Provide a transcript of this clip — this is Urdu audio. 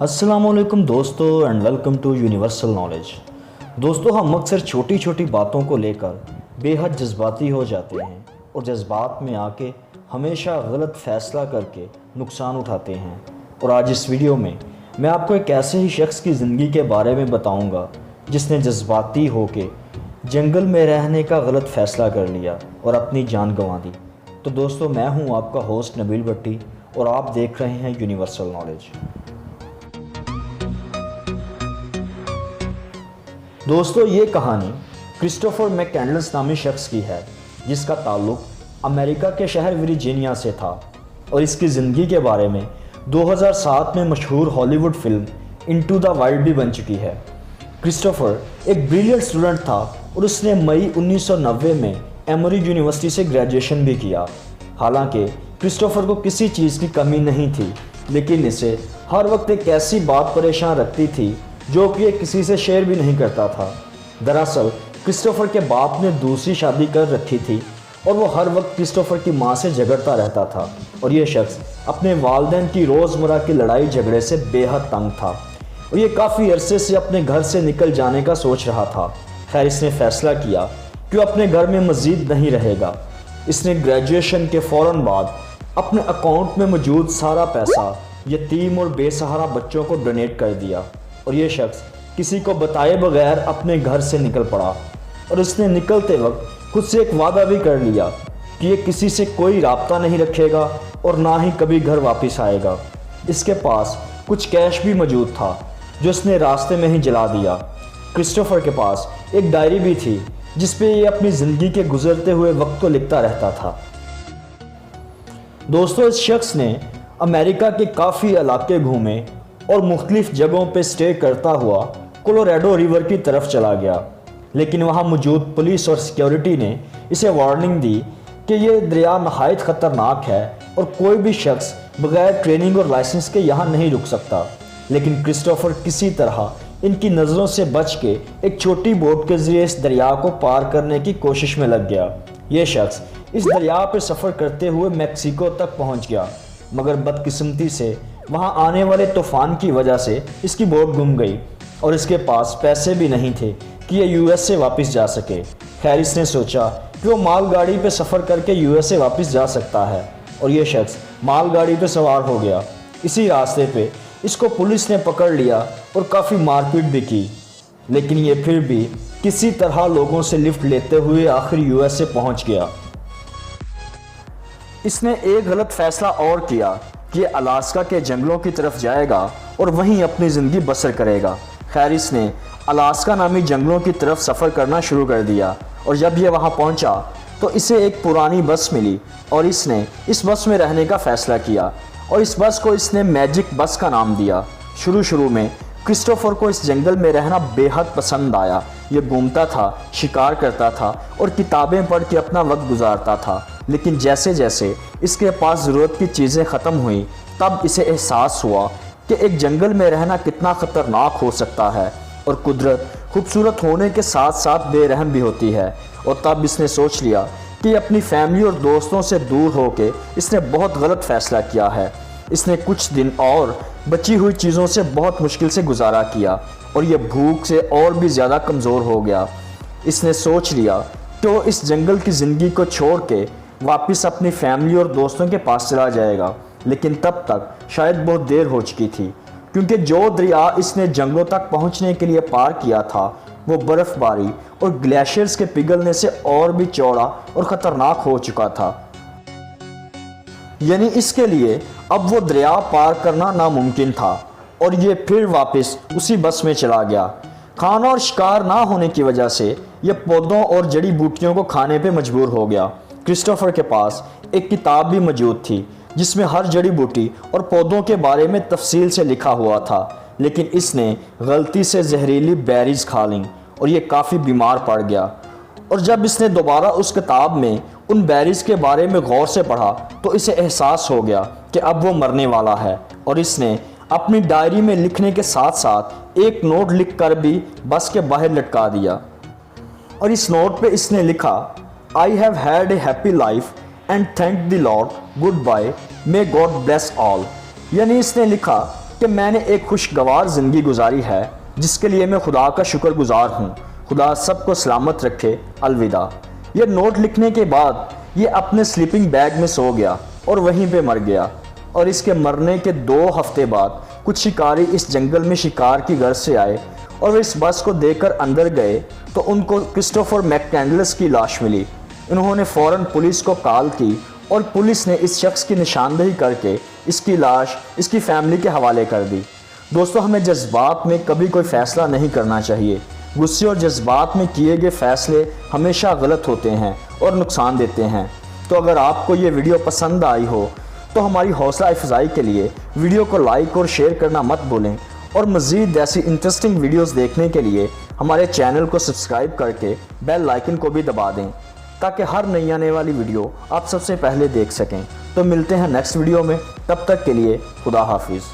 السلام علیکم دوستو and welcome to universal knowledge. دوستو ہم اکثر چھوٹی چھوٹی باتوں کو لے کر بے حد جذباتی ہو جاتے ہیں اور جذبات میں آ کے ہمیشہ غلط فیصلہ کر کے نقصان اٹھاتے ہیں۔ اور آج اس ویڈیو میں آپ کو ایک ایسے ہی شخص کی زندگی کے بارے میں بتاؤں گا جس نے جذباتی ہو کے جنگل میں رہنے کا غلط فیصلہ کر لیا اور اپنی جان گنوا دی۔ تو دوستو میں ہوں آپ کا ہوسٹ نبیل بھٹی اور آپ دیکھ رہے ہیں یونیورسل نالج۔ دوستو یہ کہانی کرسٹوفر میک کینڈلس نامی شخص کی ہے جس کا تعلق امریکہ کے شہر ورجینیا سے تھا، اور اس کی زندگی کے بارے میں 2007 میں مشہور Hollywood film into the wild بھی بن چکی ہے۔ کرسٹوفر ایک بریلینٹ اسٹوڈنٹ تھا اور اس نے مئی 1990 میں ایموری یونیورسٹی سے گریجویشن بھی کیا۔ حالانکہ کرسٹوفر کو کسی چیز کی کمی نہیں تھی، لیکن اسے ہر وقت ایک ایسی بات پریشان رکھتی تھی جو کہ یہ کسی سے شیئر بھی نہیں کرتا تھا۔ دراصل کرسٹوفر کے باپ نے دوسری شادی کر رکھی تھی اور وہ ہر وقت کرسٹوفر کی ماں سے جھگڑتا رہتا تھا، اور یہ شخص اپنے والدین کی روزمرہ کی لڑائی جھگڑے سے بے حد تنگ تھا اور یہ کافی عرصے سے اپنے گھر سے نکل جانے کا سوچ رہا تھا۔ خیر اس نے فیصلہ کیا کہ وہ اپنے گھر میں مزید نہیں رہے گا۔ اس نے گریجویشن کے فوراً بعد اپنے اکاؤنٹ میں موجود سارا پیسہ یتیم اور بے سہارا بچوں کو ڈونیٹ کر دیا، اور یہ شخص کسی کو بتائے بغیر اپنے گھر سے نکل پڑا۔ اور اس نے نکلتے وقت خود سے ایک وعدہ بھی کر لیا کہ یہ کسی سے کوئی رابطہ نہیں رکھے گا اور نہ ہی کبھی گھر واپس آئے گا۔ اس کے پاس کچھ کیش بھی موجود تھا جو اس نے راستے میں ہی جلا دیا۔ کرسٹوفر کے پاس ایک ڈائری بھی تھی جس پہ یہ اپنی زندگی کے گزرتے ہوئے وقت کو لکھتا رہتا تھا۔ دوستو اس شخص نے امریکہ کے کافی علاقے گھومے اور مختلف جگہوں پہ سٹے کرتا ہوا کولوریڈو ریور کی طرف چلا گیا، لیکن وہاں موجود پولیس اور سیکیورٹی نے اسے وارننگ دی کہ یہ دریا نہایت خطرناک ہے اور کوئی بھی شخص بغیر ٹریننگ اور لائسنس کے یہاں نہیں رک سکتا۔ لیکن کرسٹوفر کسی طرح ان کی نظروں سے بچ کے ایک چھوٹی بوٹ کے ذریعے اس دریا کو پار کرنے کی کوشش میں لگ گیا۔ یہ شخص اس دریا پہ سفر کرتے ہوئے میکسیکو تک پہنچ گیا، مگر بدقسمتی سے وہاں آنے والے طوفان کی وجہ سے اس کی بوٹ گم گئی اور اس کے پاس پیسے بھی نہیں تھے کہ یہ یو ایس سے واپس جا سکے۔ خیر اس نے سوچا کہ وہ مال گاڑی پہ سفر کر کے یو ایس سے واپس جا سکتا ہے، اور یہ شخص مال گاڑی پہ سوار ہو گیا۔ اسی راستے پہ اس کو پولیس نے پکڑ لیا اور کافی مار پیٹ بھی کی، لیکن یہ پھر بھی کسی طرح لوگوں سے لفٹ لیتے ہوئے آخر یو ایس سے پہنچ گیا۔ اس نے ایک غلط فیصلہ اور کیا کہ یہ الاسکا کے جنگلوں کی طرف جائے گا اور وہیں اپنی زندگی بسر کرے گا۔ خیر اس نے الاسکا نامی جنگلوں کی طرف سفر کرنا شروع کر دیا، اور جب یہ وہاں پہنچا تو اسے ایک پرانی بس ملی اور اس نے اس بس میں رہنے کا فیصلہ کیا، اور اس بس کو اس نے میجک بس کا نام دیا۔ شروع میں کرسٹوفر کو اس جنگل میں رہنا بے حد پسند آیا۔ یہ گھومتا تھا، شکار کرتا تھا اور کتابیں پڑھ کے اپنا وقت گزارتا تھا، لیکن جیسے جیسے اس کے پاس ضرورت کی چیزیں ختم ہوئیں تب اسے احساس ہوا کہ ایک جنگل میں رہنا کتنا خطرناک ہو سکتا ہے، اور قدرت خوبصورت ہونے کے ساتھ ساتھ بے رحم بھی ہوتی ہے۔ اور تب اس نے سوچ لیا کہ اپنی فیملی اور دوستوں سے دور ہو کے اس نے بہت غلط فیصلہ کیا ہے۔ اس نے کچھ دن اور بچی ہوئی چیزوں سے بہت مشکل سے گزارا کیا اور یہ بھوک سے اور بھی زیادہ کمزور ہو گیا۔ اس نے سوچ لیا کہ وہ اس جنگل کی زندگی کو چھوڑ کے واپس اپنی فیملی اور دوستوں کے پاس چلا جائے گا، لیکن تب تک شاید بہت دیر ہو چکی تھی، کیونکہ جو دریا اس نے جنگلوں تک پہنچنے کے لیے پار کیا تھا وہ برف باری اور گلیشیئرز کے پگھلنے سے اور بھی چوڑا اور خطرناک ہو چکا تھا۔ یعنی اس کے لیے اب وہ دریا پار کرنا ناممکن تھا، اور یہ پھر واپس اسی بس میں چلا گیا۔ کھانا اور شکار نہ ہونے کی وجہ سے یہ پودوں اور جڑی بوٹیوں کو کھانے پہ مجبور ہو گیا۔ کرسٹوفر کے پاس ایک کتاب بھی موجود تھی جس میں ہر جڑی بوٹی اور پودوں کے بارے میں تفصیل سے لکھا ہوا تھا، لیکن اس نے غلطی سے زہریلی بیریز کھا لیں اور یہ کافی بیمار پڑ گیا۔ اور جب اس نے دوبارہ اس کتاب میں ان بیریز کے بارے میں غور سے پڑھا تو اسے احساس ہو گیا کہ اب وہ مرنے والا ہے، اور اس نے اپنی ڈائری میں لکھنے کے ساتھ ساتھ ایک نوٹ لکھ کر بھی بس کے باہر لٹکا دیا، اور اس نوٹ پہ اس نے لکھا I have had a happy life and thank the Lord, goodbye, may God bless all۔ یعنی اس نے لکھا کہ میں نے ایک خوشگوار زندگی گزاری ہے جس کے لیے میں خدا کا شکر گزار ہوں۔ خدا سب کو سلامت رکھے، الوداع۔ یہ نوٹ لکھنے کے بعد یہ اپنے سلیپنگ بیگ میں سو گیا اور وہیں پہ مر گیا، اور اس کے مرنے کے 2 ہفتے بعد کچھ شکاری اس جنگل میں شکار کی غرض سے آئے اور وہ اس بس کو دیکھ کر اندر گئے تو ان کو کرسٹوفر میک کینڈلس کی لاش ملی۔ انہوں نے فوراً پولیس کو کال کی اور پولیس نے اس شخص کی نشاندہی کر کے اس کی لاش اس کی فیملی کے حوالے کر دی۔ دوستو، ہمیں جذبات میں کبھی کوئی فیصلہ نہیں کرنا چاہیے۔ غصے اور جذبات میں کیے گئے فیصلے ہمیشہ غلط ہوتے ہیں اور نقصان دیتے ہیں۔ تو اگر آپ کو یہ ویڈیو پسند آئی ہو تو ہماری حوصلہ افزائی کے لیے ویڈیو کو لائک اور شیئر کرنا مت بھولیں، اور مزید ایسی انٹرسٹنگ ویڈیوز دیکھنے کے لیے ہمارے چینل کو سبسکرائب کر کے بیل آئیکن کو بھی دبا دیں تاکہ ہر نئی آنے والی ویڈیو آپ سب سے پہلے دیکھ سکیں۔ تو ملتے ہیں نیکسٹ ویڈیو میں، تب تک کے لیے خدا حافظ۔